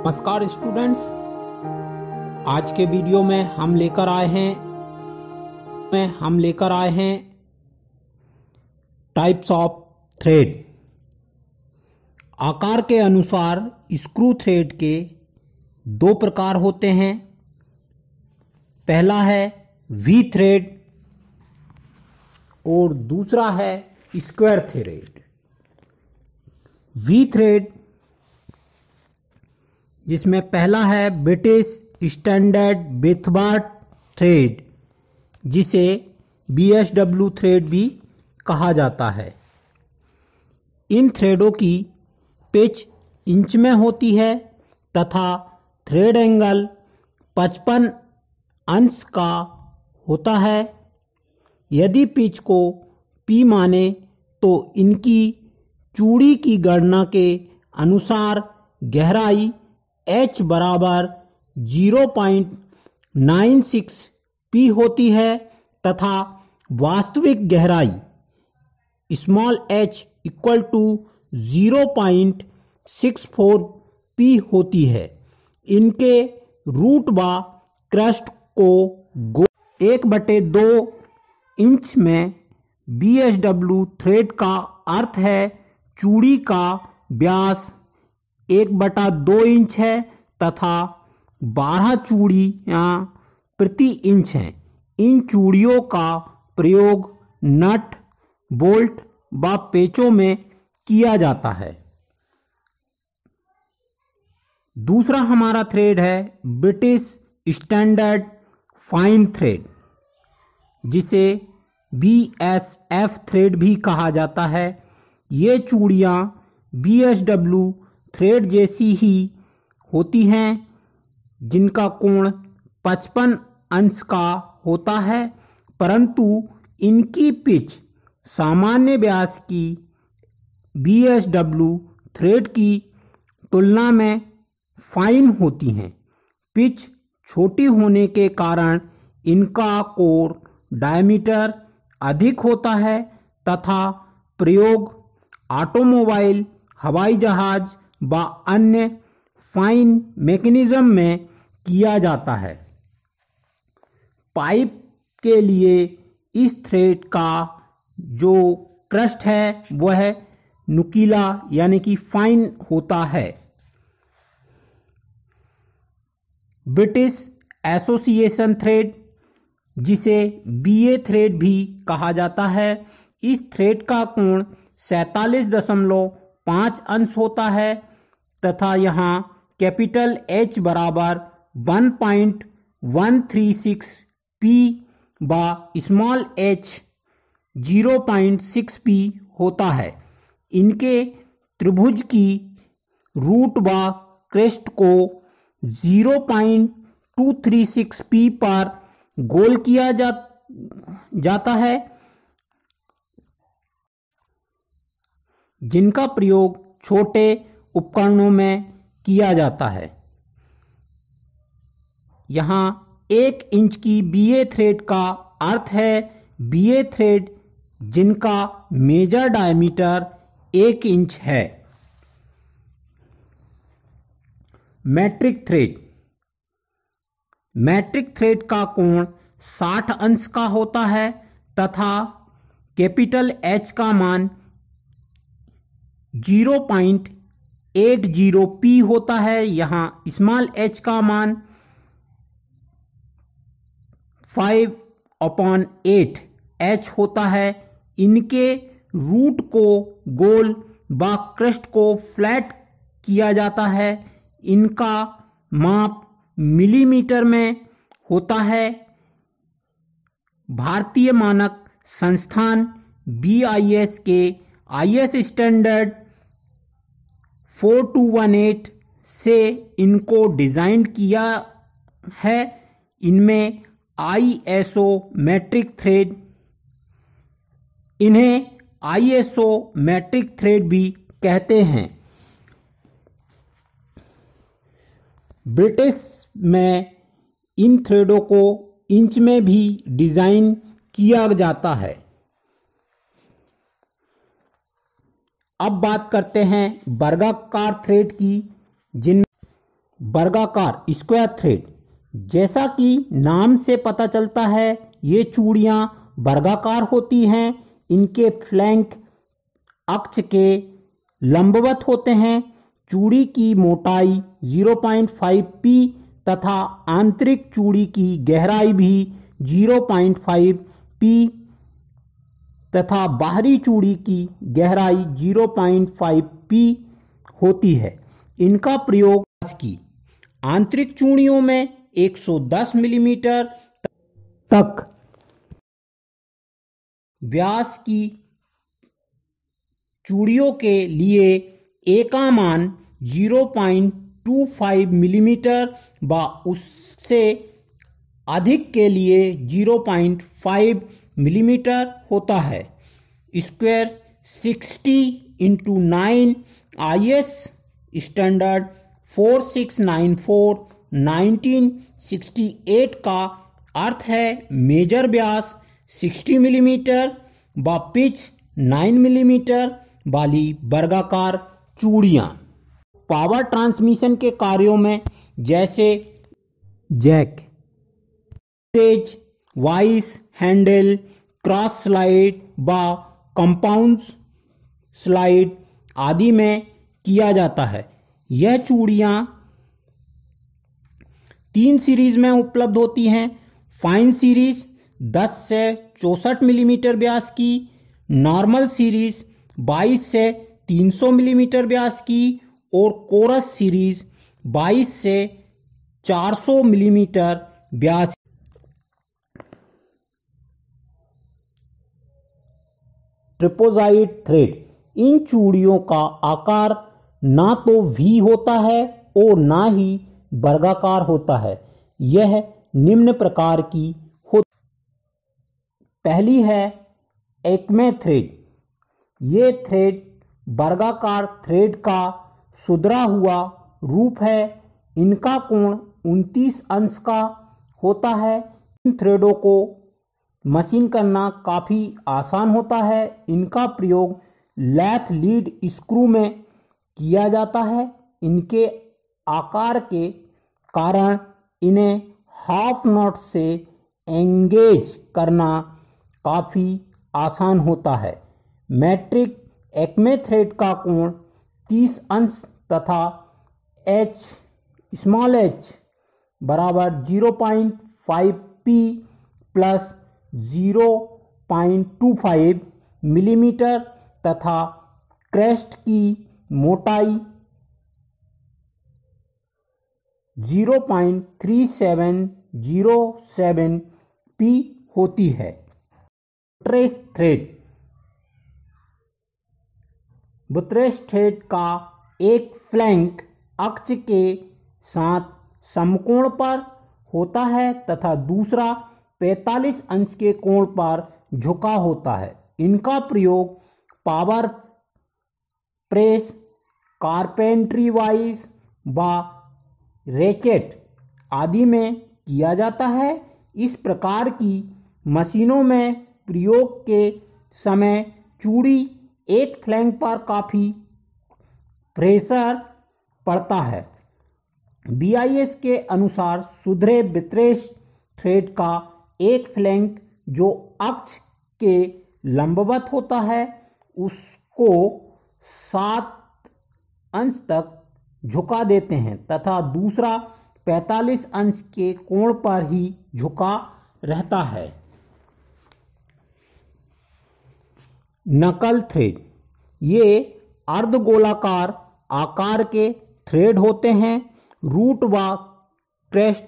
नमस्कार स्टूडेंट्स, आज के वीडियो में हम लेकर आए हैं टाइप्स ऑफ थ्रेड। आकार के अनुसार स्क्रू थ्रेड के दो प्रकार होते हैं। पहला है वी थ्रेड और दूसरा है स्क्वायर थ्रेड। वी थ्रेड जिसमें पहला है ब्रिटिश स्टैंडर्ड विथबर्ट थ्रेड, जिसे BSW थ्रेड भी कहा जाता है। इन थ्रेडों की पिच इंच में होती है तथा थ्रेड एंगल 55 अंश का होता है। यदि पिच को P माने तो इनकी चूड़ी की गणना के अनुसार गहराई H बराबर 0.96 P होती है तथा वास्तविक गहराई small h equal to 0.64 P होती है। इनके रूट व क्रस्ट को 1/2 इंच में BSW थ्रेड का अर्थ है चूड़ी का व्यास 1/2 इंच है तथा 12 चूड़ियाँ प्रति इंच हैं। इन चूड़ियों का प्रयोग नट, बोल्ट व पेचों में किया जाता है। दूसरा हमारा थ्रेड है ब्रिटिश स्टैंडर्ड फाइन थ्रेड, जिसे BSF थ्रेड भी कहा जाता है। ये चूड़ियाँ BSW थ्रेड जैसी ही होती हैं, जिनका कोण 55 अंश का होता है, परंतु इनकी पिच सामान्य व्यास की BSW थ्रेड की तुलना में फाइन होती हैं। पिच छोटी होने के कारण इनका कोर डायमीटर अधिक होता है तथा प्रयोग ऑटोमोबाइल, हवाई जहाज व अन्य फाइन मैकेनिज्म में किया जाता है। पाइप के लिए इस थ्रेड का जो क्रस्ट है वह नुकीला यानी कि फाइन होता है। ब्रिटिश एसोसिएशन थ्रेड, जिसे BA थ्रेड भी कहा जाता है, इस थ्रेड का कोण 47.5 अंश होता है तथा यहाँ कैपिटल H बराबर 1.136 P व स्मॉल h 0.6 P होता है। इनके त्रिभुज की रूट व क्रेस्ट को 0.236 P पर गोल किया जाता है, जिनका प्रयोग छोटे उपकरणों में किया जाता है। यहाँ 1 इंच की BA थ्रेड का अर्थ है BA थ्रेड जिनका मेजर डायमीटर 1 इंच है। मैट्रिक थ्रेड, मैट्रिक थ्रेड का कोण 60 अंश का होता है तथा कैपिटल H का मान 0.80 P होता है। यहाँ स्मॉल h का मान 5/8 H होता है। इनके रूट को गोल व क्रस्ट को फ्लैट किया जाता है। इनका माप मिलीमीटर में होता है। भारतीय मानक संस्थान BIS के IS स्टैंडर्ड 4218 से इनको डिजाइन किया है। इनमें ISO मैट्रिक थ्रेड, इन्हें ISO मैट्रिक थ्रेड भी कहते हैं। ब्रिटिश में इन थ्रेडों को इंच में भी डिजाइन किया जाता है। अब बात करते हैं वर्गाकार थ्रेड की, जिनमें वर्गाकार स्क्वायर थ्रेड। जैसा कि नाम से पता चलता है ये चूड़ियाँ वर्गाकार होती हैं। इनके फ्लैंक अक्ष के लंबवत होते हैं। चूड़ी की मोटाई 0.5 पी तथा आंतरिक चूड़ी की गहराई भी 0.5 पी तथा बाहरी चूड़ी की गहराई 0.5 पी होती है। इनका प्रयोग की आंतरिक चूड़ियों में 110 मिलीमीटर तक व्यास की चूड़ियों के लिए ए का मान 0.25 मिलीमीटर व उससे अधिक के लिए 0.5 मिलीमीटर होता है। स्क्वायर 60x9 IS स्टैंडर्ड 4694 1968 का अर्थ है मेजर व्यास 60 मिलीमीटर व पिच 9 मिलीमीटर वाली वर्गाकार चूड़ियाँ। पावर ट्रांसमिशन के कार्यों में जैसे जैक, तेज, वाइस हैंडल, क्रॉस स्लाइड व कंपाउंड स्लाइड आदि में किया जाता है। यह चूड़ियाँ 3 सीरीज में उपलब्ध होती हैं। फाइन सीरीज 10 से 64 मिलीमीटर व्यास की, नॉर्मल सीरीज 22 से 300 मिलीमीटर व्यास की और कोरस सीरीज 22 से 400 मिलीमीटर व्यास। ट्रिपोजाइड थ्रेड। इन चूड़ियों का आकार ना तो वी होता है और ना ही वर्गाकार होता है। यह निम्न प्रकार की होती। पहली है एक्मे थ्रेड। ये थ्रेड वर्गाकार थ्रेड का सुधरा हुआ रूप है। इनका कोण 29 अंश का होता है। इन थ्रेडों को मशीन करना काफ़ी आसान होता है। इनका प्रयोग लैथ लीड स्क्रू में किया जाता है। इनके आकार के कारण इन्हें हाफ नॉट से एंगेज करना काफ़ी आसान होता है। मैट्रिक एक्मे थ्रेड का कोण 30 अंश तथा स्मॉल h बराबर 0.5 पी प्लस 0.25 मिलीमीटर तथा क्रेस्ट की मोटाई 0.3707 पी होती है। बुट्रेस थ्रेड। बुट्रेस थ्रेड का एक फ्लैंक अक्ष के साथ समकोण पर होता है तथा दूसरा 45 अंश के कोण पर झुका होता है। इनका प्रयोग पावर प्रेस, कारपेंट्री वाइज व रैकेट आदि में किया जाता है। इस प्रकार की मशीनों में प्रयोग के समय चूड़ी एक फ्लैंक पर काफ़ी प्रेशर पड़ता है। BIS के अनुसार सुधरे बुट्रेस थ्रेड का एक फ्लैंक जो अक्ष के लंबवत होता है उसको 7 अंश तक झुका देते हैं तथा दूसरा 45 अंश के कोण पर ही झुका रहता है। नकल थ्रेड। ये अर्धगोलाकार आकार के थ्रेड होते हैं। रूट व क्रेस्ट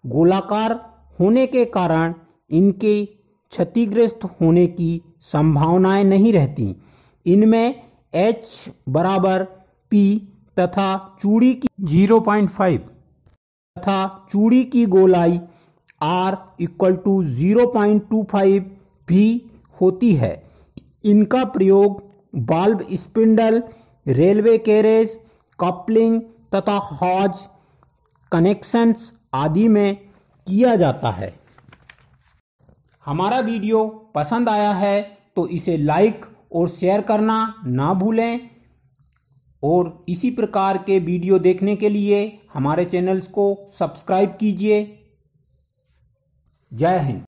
गोलाकार होने के कारण इनके क्षतिग्रस्त होने की संभावनाएं नहीं रहती। इनमें H बराबर P तथा चूड़ी की 0.5 तथा चूड़ी की गोलाई R = 0.25 भी होती है। इनका प्रयोग बाल्ब स्पिंडल, रेलवे कैरेज, कपलिंग तथा हॉज कनेक्शंस आदि में किया जाता है। हमारा वीडियो पसंद आया है तो इसे लाइक और शेयर करना ना भूलें। और इसी प्रकार के वीडियो देखने के लिए हमारे चैनल्स को सब्सक्राइब कीजिए। जय हिंद।